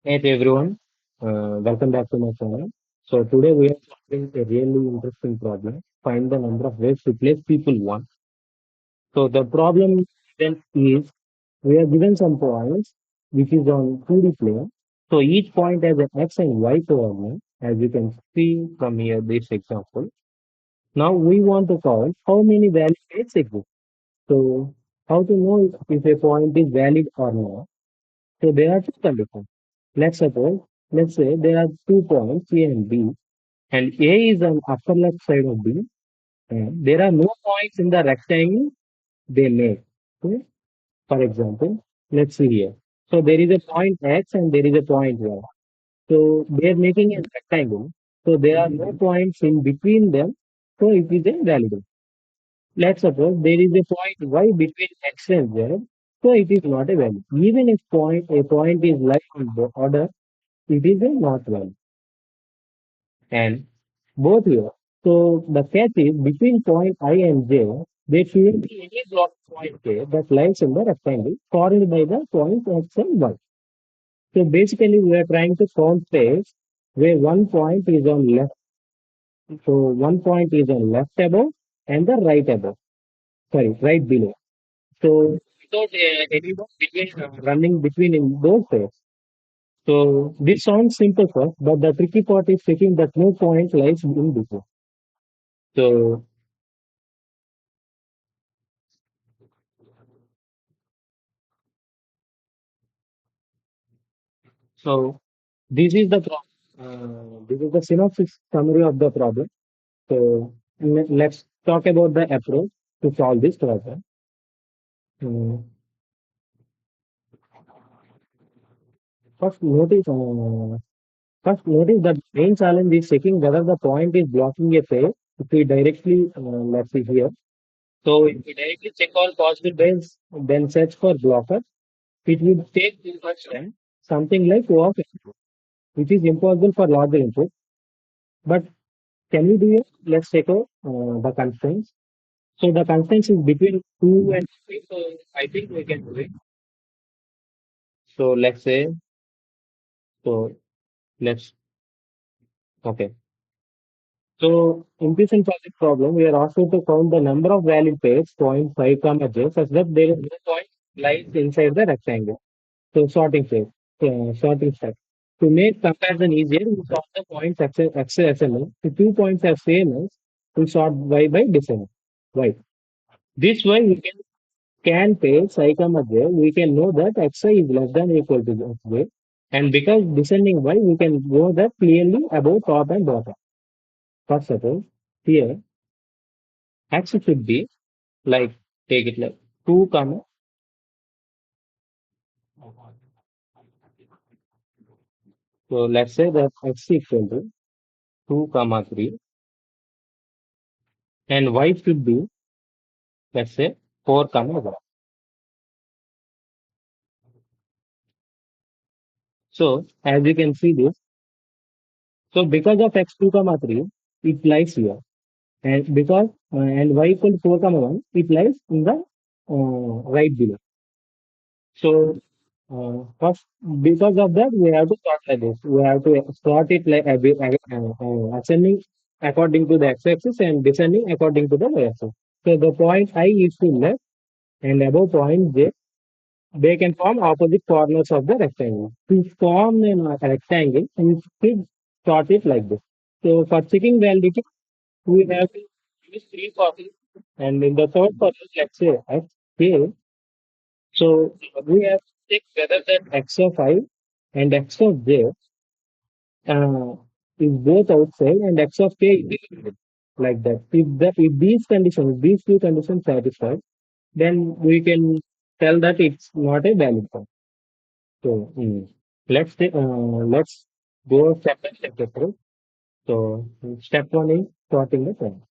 Hey everyone, welcome back to my channel. So today we are solving a really interesting problem. Find the number of ways to place people one. So the problem then is we are given some points which is on 2D plane. So each point has an x and y coordinate as you can see from here this example. Now we want to count how many valid states exist. So how to know if a point is valid or not? So there are two conditions. Let's suppose, let's say there are 2 points A and B, and A is on upper left side of B, and there are no points in the rectangle they make. Okay? For example, let's see here. So there is a point X and there is a point Y. So they are making a rectangle. So there are no points in between them. So it is invalid. Let's suppose there is a point Y between X and Z. So it is not a value. Even if a point is like on the order, it is a not value. And both here. So the catch is between point I and J, there shouldn't be any block point K that lies in the rectangle formed by the points X and Y. So basically we are trying to count space where one point is on left. So one point is on left above and the right above. Sorry, right below. So without anyone running between in those pairs. So this sounds simple first, but the tricky part is checking that no point lies in between. So So this is the this is the synopsis summary of the problem. So let's talk about the approach to solve this problem. Mm, First, notice that the main challenge is checking whether the point is blocking a pair. If we directly, let's see here. So if we directly check all possible ways, then search for blocker, it would take too much time. Something like O of input, which is impossible for larger input. But can we do it? Let's take out the constraints. So the constraints is between 2 and 3. So I think we can do it. So let's say, so let's, okay. So in this project problem, we are asked to count the number of valid pairs, point 5, comma j, such that there is no point lies inside the rectangle. So sorting phase, sorting step. To make comparison easier, we sort the points x, SML. If 2 points have same as, we sort y by descending. Right. This way we can page I comma j, we can know that xi is less than or equal to xj. And because descending y, we can know that clearly above top and bottom. For suppose here x should be like take it like 2 comma. So let's say that x equal to 2 comma 3 and y should be let's say 4 comma 1. So as you can see this, so because of x 2 comma 3, it lies here. And because and y equal to 4 comma 1, it lies in the right below. So first, because of that, we have to sort like this. We have to sort it like ascending according to the x-axis and descending according to the y-axis. So the point I is to left and above point j, they can form opposite corners of the rectangle. To form a rectangle, you should sort it like this. So for checking validity, we have to use three formulas. And in the third formula, let's say x k. So we have to check whether that x of I and x of j uh, is both outside and x of k is inside. Like that. If these conditions, these two conditions satisfied, then we can tell that it's not a valid form. So let's go step by step approach. So step one is sorting the point.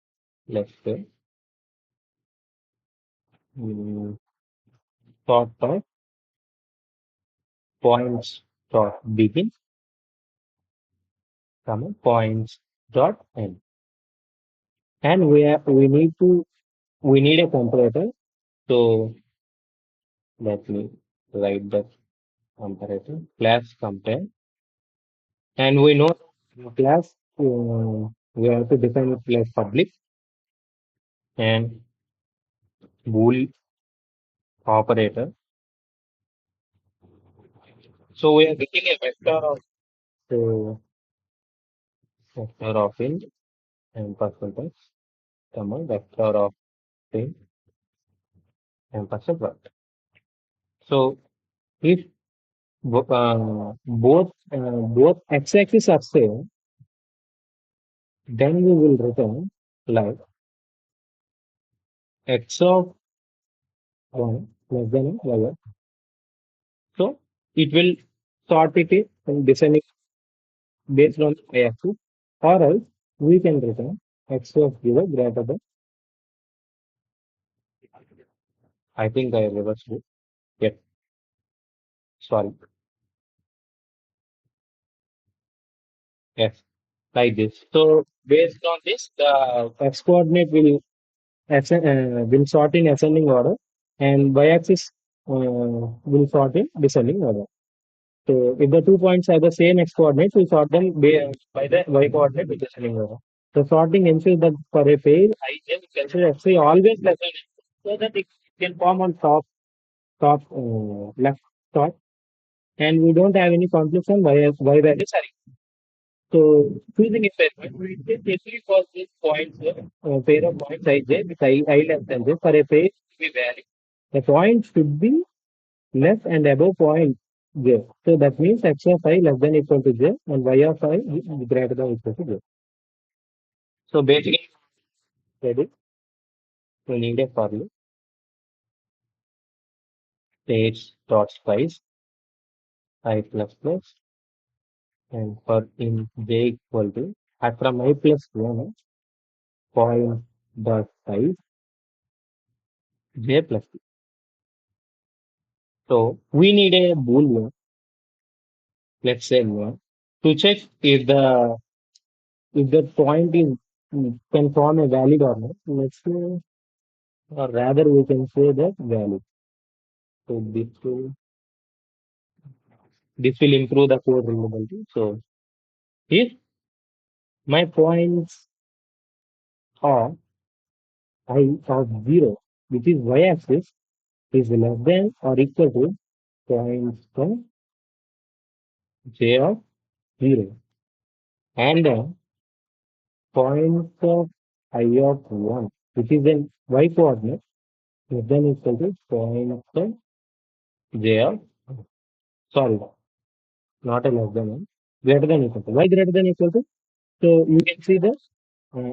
Let's say mm, sort by points dot begin, comma points dot end. And we need a comparator. So let me write the comparator class compare. And we know in class we have to define it like public and bool operator. So we are getting a uh, vector of int and percentage, comma vector of int and percent. So if both x-axis are same, then we will return like x of 1 less than y. So it will sort it in descending based on the y-axis, or else we can return x of 0 greater than. I think I reversed it. Yes, sorry. Yes, like this. So based on this, the x coordinate will sort in ascending order, and y-axis will sort in descending order. So if the 2 points have the same x coordinates, we sort them by the y coordinate with descending order. The sorting ensures that for a pair, I just consider xi always less than x, so that it can form on top left top, and we don't have any conflicts on y values. So choosing a pair, we take only for this points, pair of points ij with I less than this for a pair to be valid. The point should be less and above point j. So that means x of I less than equal to j and y of I is greater than equal to j. So basically, ready? We need a for loop states dot spice I plus plus and for in j equal to from I plus 1 point dot spice j plus 2. So we need a boolean, let's say one, to check if the point is can form a valid or not. Let's say, or rather we can say that valid. So this will improve the code readability. So if my points are I of 0, which is y-axis, is less than or equal to points from j of 0, and points of I of 1, which is an y coordinate, less than equal to points of j of, sorry, not a less than one, greater than equal to. Y greater than equal to? So you can see the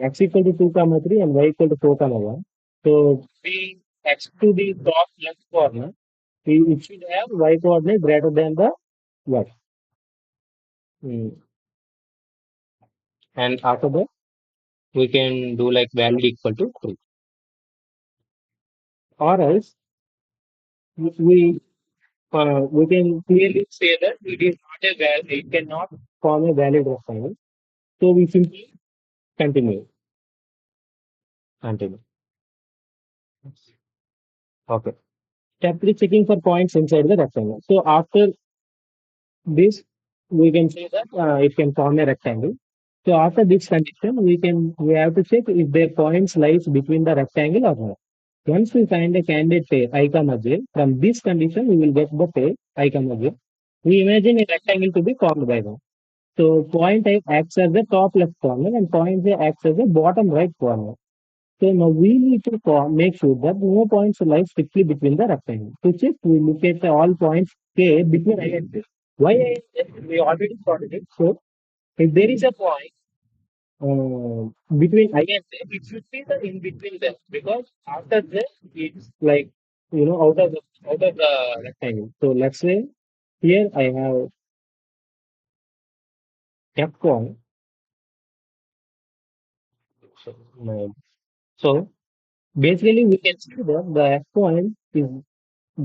x equal to 2 comma 3 and y equal to 4 comma 1. So we x to the top left corner, it should have y coordinate greater than the y. Mm. And after that, we can do like valid equal to 3. Or else we can clearly say that it is not a valid, it cannot form a valid rectangle. So we simply continue. Continue. Okay. Step 3, checking for points inside the rectangle. So after this, we can say that it can form a rectangle. So after this condition, we have to check if their points lies between the rectangle or not. Once we find a candidate pair I comma j, from this condition we will get the pair I comma j. We imagine a rectangle to be formed by them. So point I acts as the top left corner and point j acts as the bottom right corner. So now we need to make sure that no points lie strictly between the rectangle. To check, we look at all points K between I and J. Why I and J? We already sorted it. So if there is a point between I and J, it should be the in between them, because after J, it's like out of the rectangle. So let's say here I have F point. So, so basically we can see that the F point is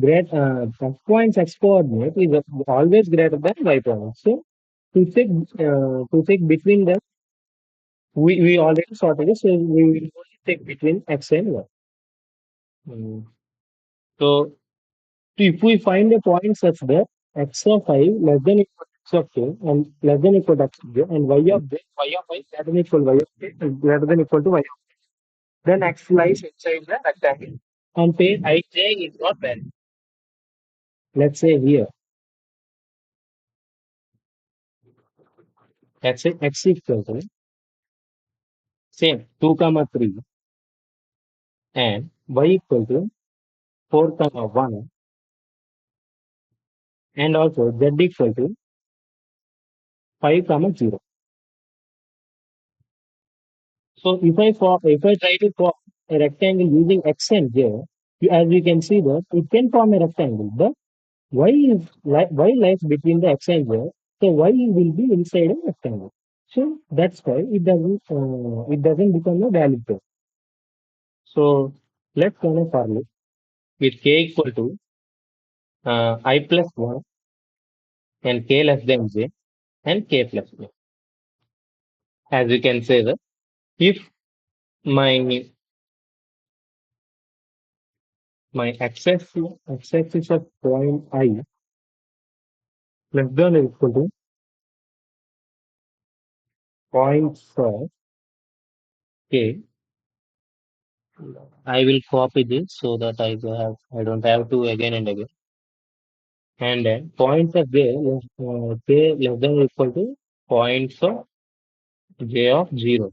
F points x coordinate is always greater than y point. So to check between them, we already sorted it, so we will only check between x and y. Mm. So if we find a point such that x of I less than equal x of k and less than equal to x of j and y of y greater than equal to y of k and greater than equal to y of k. Then x lies inside the rectangle and say ij is not valid. Let's say here, let's say x equal to same 2 comma 3 and y equal to 4 comma 1 and also z equal to 5 comma 0. So if I try to form a rectangle using x and j, as you can see that it can form a rectangle, but y lies between the x and y, so y will be inside a rectangle. So that's why it doesn't become a valid pair. So let's run a for loop with k equal to I plus 1 and k less than j and k plus 1. As you can say that if my my x axis of point I less than or equal to points of k, I will copy this so that I don't have to again and again. And then points of k less than or equal to points of j of 0.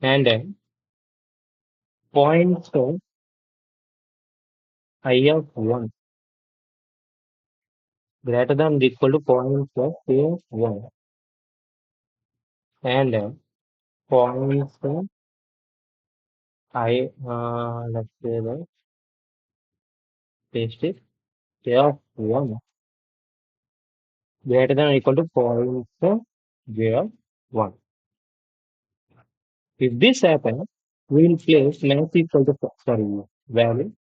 And then points of I of 1 greater than or equal to points of k of 1. And then points of let's say that paste it k of 1 greater than or equal to points of j of 1. If this happens, we will place max equal to sorry valid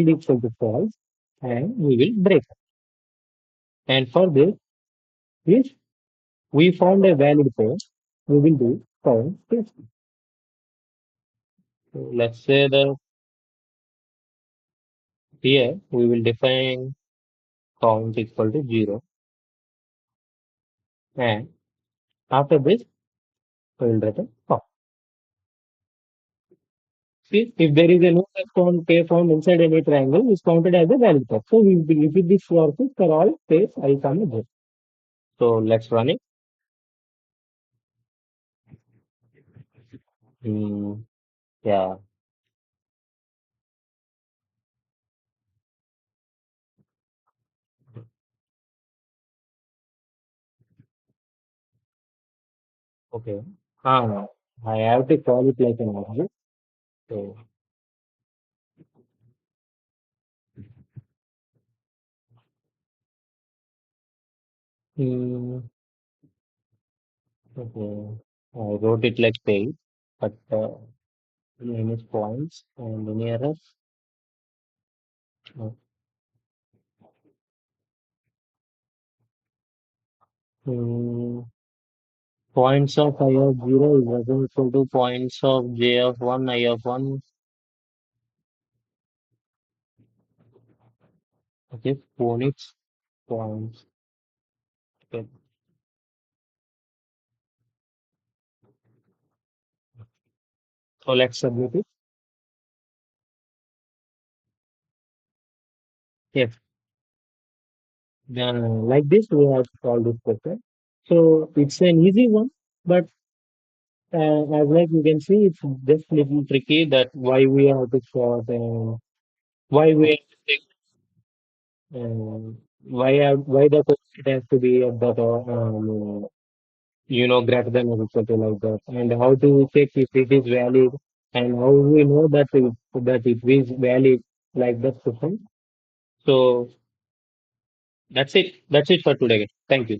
equal to false and we will break it. And for this, if we found a valid pair, we will do count testing. So let's say that here we will define count equal to 0 and after this we will return false. See, if there is a no found pair found inside any triangle is counted as a valid pair. So we will repeat this process for all pairs I, j. So let's run it. Hmm, yeah. Okay. I have to call it like an object. So, mm, okay. I wrote it like page, but name is points and linear. Uh, mm, points of I of 0 is equal to points of j of 1, I of 1. Okay, phonics points. Okay. So let's submit it. Yes. Then like this, we have to solve this question. So it's an easy one, but as like you can see, it's just little tricky that why we have to sort and why we have to take why the question has to be at the greater than or equal to like that, and how to check if it is valid and how we know that it is valid like that question. So that's it. That's it for today. Thank you.